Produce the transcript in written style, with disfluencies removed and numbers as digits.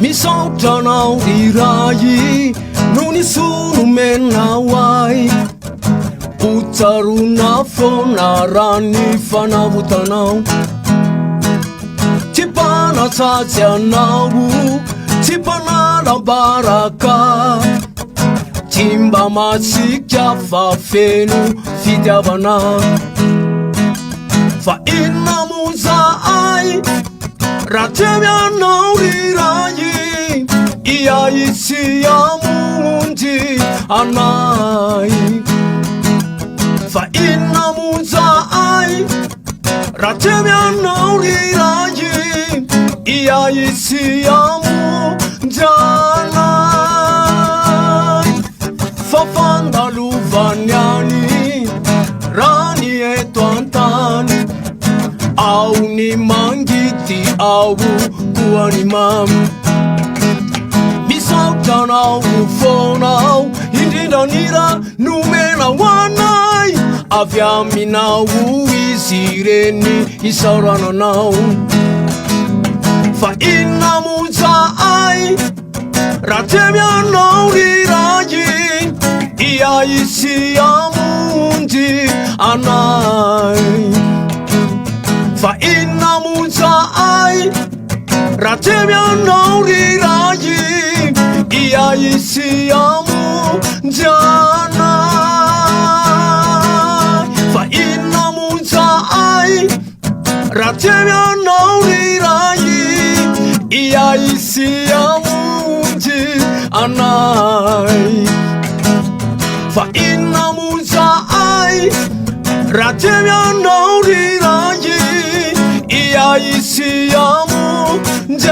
Misao tanau irai nuni sunu menawai utaruna fona rani fanavutanau tipana tatianau tipana la baraka timba masikya fafenu fidavana fa inamuza ai ratemya naurirai iya isi ya mundi anai fa inamuza ai ratemya naurirai iya isi ya mundi anai fafanda luvanyani rani etwantani au ni mangiti au kuani mam misau tanau fonau indina nira numena wanai avya minau isireni isarana nau fa inamuza ai ratemya nauriraji iya isi ya mundi anai fa inamuza ai ratemya nauriraji iya isi ya mundi anai fa inamuza ai ratemya nauriraji iya isi ya mundi anai fa inamuza ai ratemya nauriraji iya isi ya mundi